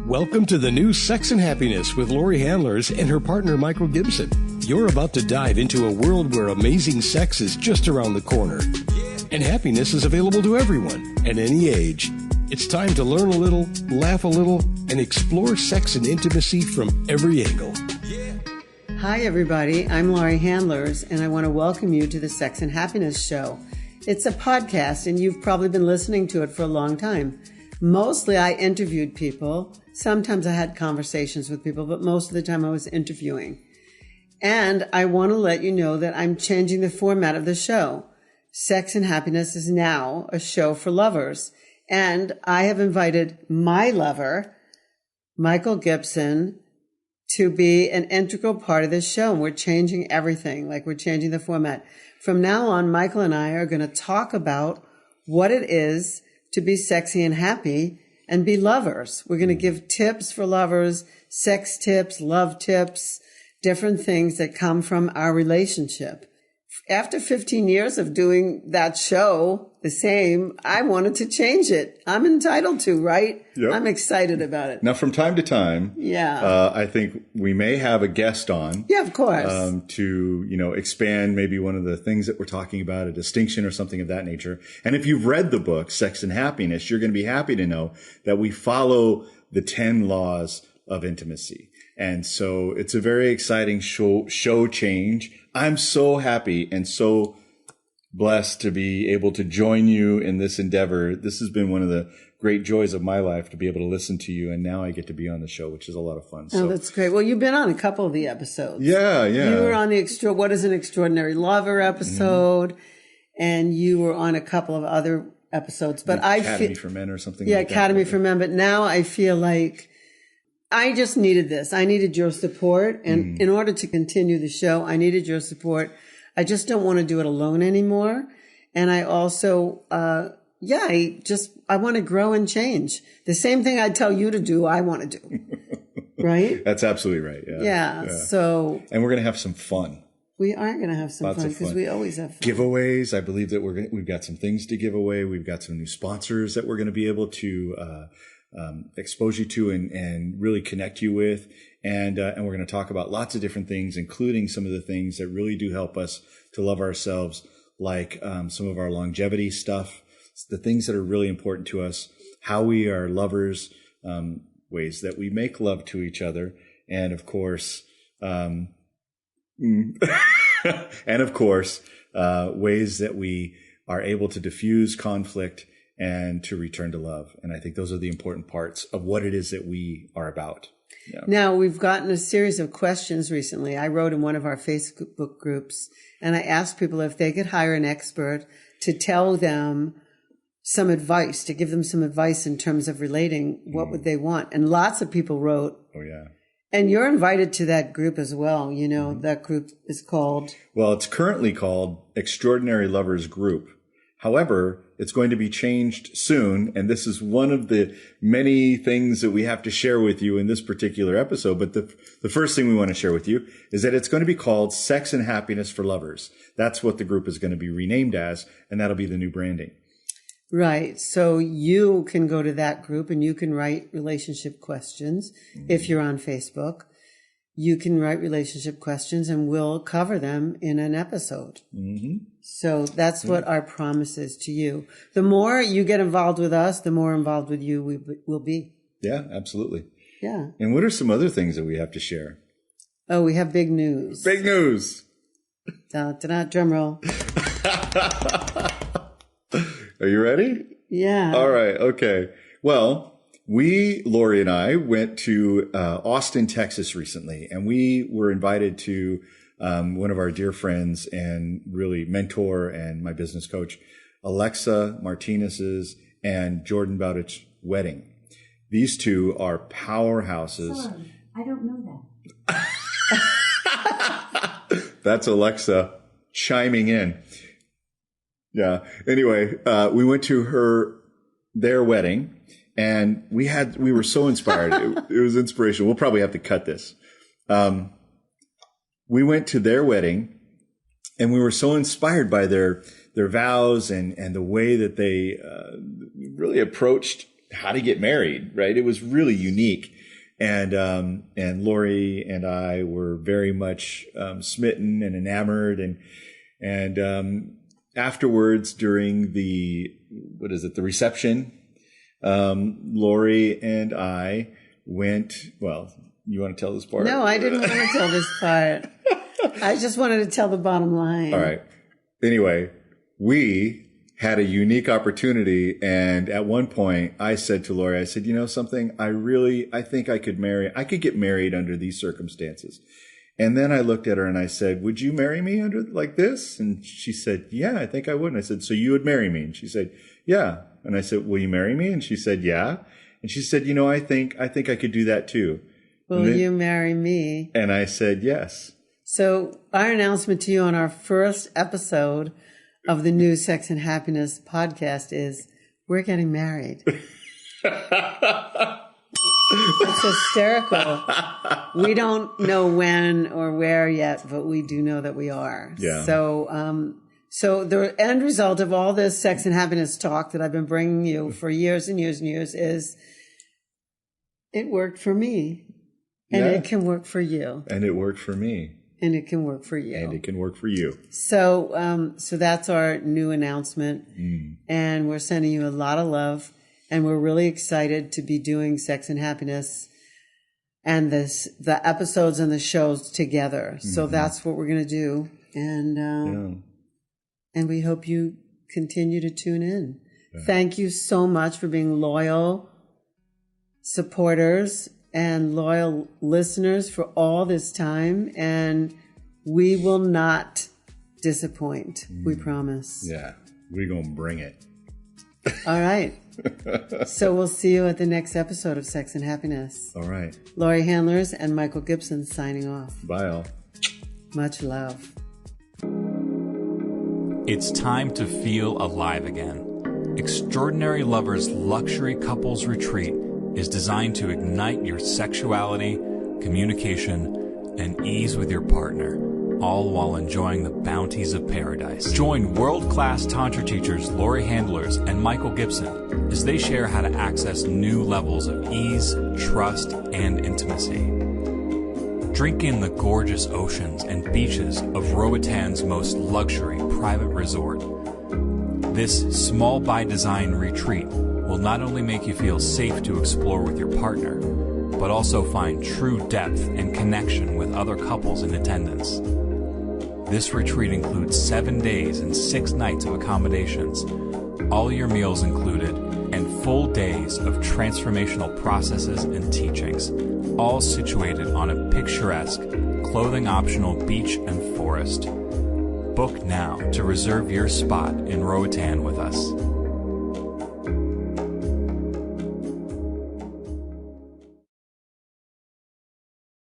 Welcome to the new Sex and Happiness with Laurie Handlers and her partner Michael Gibson. You're about to dive into a world where amazing sex is just around the corner. And happiness is available to everyone at any age. It's time to learn a little, laugh a little, and explore sex and intimacy from every angle. Hi everybody, I'm Laurie Handlers and I want to welcome you to the Sex and Happiness Show. It's a podcast and you've probably been listening to it for a long time. Mostly I interviewed people. Sometimes I had conversations with people, but most of the time I was interviewing. And I want to let you know that I'm changing the format of the show. Sex and Happiness is now a show for lovers. And I have invited my lover, Michael Gibson, to be an integral part of this show. And we're changing everything, like we're changing the format. From now on, Michael and I are going to talk about what it is to be sexy and happy and be lovers. We're going to give tips for lovers, sex tips, love tips, different things that come from our relationship. After 15 years of doing that show, the same, I wanted to change it. I'm entitled to, right? Yep. I'm excited about it. Now, from time to time, I think we may have a guest on. Yeah, of course. To, expand maybe one of the things that we're talking about, a distinction or something of that nature. And if you've read the book, Sex and Happiness, you're going to be happy to know that we follow the 10 laws of intimacy. And so it's a very exciting show change. I'm so happy and so blessed to be able to join you in this endeavor. This has been one of the great joys of my life to be able to listen to you. And now I get to be on the show, which is a lot of fun. Oh, that's great. Well, you've been on a couple of the episodes. Yeah. You were on the What is an Extraordinary Lover episode, and you were on a couple of other episodes. But Academy for Men or something like that. Yeah, Academy for Men. But now I feel like I just needed this. I needed your support. And in order to continue the show, I needed your support. I just don't want to do it alone anymore. And I also, I want to grow and change. The same thing I tell you to do, I want to do. Right? That's absolutely right. Yeah. So. And we're going to have some fun. We are going to have some fun because we always have fun. Giveaways. I believe that we've got some things to give away. We've got some new sponsors that we're going to be able to, expose you to and really connect you with. And we're going to talk about lots of different things, including some of the things that really do help us to love ourselves, like some of our longevity stuff, the things that are really important to us, how we are lovers, ways that we make love to each other. And of course, ways that we are able to diffuse conflict and to return to love. And I think those are the important parts of what it is that we are about. Yeah. Now, we've gotten a series of questions recently. I wrote in one of our Facebook groups, and I asked people if they could hire an expert to tell them some advice, to give them some advice in terms of relating. What would they want? And lots of people wrote. Oh, yeah. And you're invited to that group as well. That group is called. Well, it's currently called Extraordinary Lovers Group. However, it's going to be changed soon, and this is one of the many things that we have to share with you in this particular episode. But the first thing we want to share with you is that it's going to be called Sex and Happiness for Lovers. That's what the group is going to be renamed as, and that'll be the new branding. Right. So you can go to that group and you can write relationship questions if you're on Facebook. You can write relationship questions and we'll cover them in an episode. Mm-hmm. So that's what our promise is to you. The more you get involved with us, the more involved with you we will be. Yeah, absolutely. Yeah. And what are some other things that we have to share? Oh, we have big news. Big news. Drum roll. Are you ready? Yeah. All right. Okay. Well, Laurie and I went to Austin, Texas recently, and we were invited to one of our dear friends and really mentor and my business coach, Alexa Martinez's and Jordan Bowditch's wedding. These two are powerhouses. Sorry, I don't know that. That's Alexa chiming in. Yeah. Anyway, we went to their wedding. And we were so inspired. It was inspirational. We'll probably have to cut this. We went to their wedding and we were so inspired by their vows and the way that they really approached how to get married, right? It was really unique. And Laurie and I were very much smitten and enamored. And afterwards, during the reception, Laurie and I went, well, you want to tell this part? No, I didn't want to tell this part. I just wanted to tell the bottom line. All right. Anyway, we had a unique opportunity. And at one point I said to Laurie, I said, you know something, I think I could get married under these circumstances. And then I looked at her and I said, would you marry me under like this? And she said, yeah, I think I would. And I said, so you would marry me? And she said, yeah. And I said, will you marry me? And she said, yeah. And she said, you know, I think I could do that too. Will you marry me? And I said, yes. So our announcement to you on our first episode of the new Sex and Happiness podcast is we're getting married. It's hysterical. We don't know when or where yet, but we do know that we are. Yeah. So the end result of all this sex and happiness talk that I've been bringing you for years and years and years is it worked for me. And it can work for you. And it worked for me. And it can work for you. And it can work for you. So that's our new announcement. And we're sending you a lot of love. And we're really excited to be doing Sex and Happiness and the episodes and the shows together. So that's what we're going to do. And we hope you continue to tune in. Yeah. Thank you so much for being loyal supporters and loyal listeners for all this time. And we will not disappoint. We promise. Yeah. We're going to bring it. All right. So we'll see you at the next episode of Sex and Happiness. All right. Laurie Handlers and Michael Gibson signing off. Bye all. Much love. It's time to feel alive again. Extraordinary Lovers Luxury Couples Retreat is designed to ignite your sexuality, communication, and ease with your partner, all while enjoying the bounties of paradise. Join world-class Tantra teachers Laurie Handlers and Michael Gibson as they share how to access new levels of ease, trust, and intimacy. Drink in the gorgeous oceans and beaches of Roatan's most luxury private resort. This small by design retreat will not only make you feel safe to explore with your partner, but also find true depth and connection with other couples in attendance. This retreat includes 7 days and 6 nights of accommodations, all your meals included, and full days of transformational processes and teachings, all situated on a picturesque, clothing-optional beach and forest. Book now to reserve your spot in Roatan with us.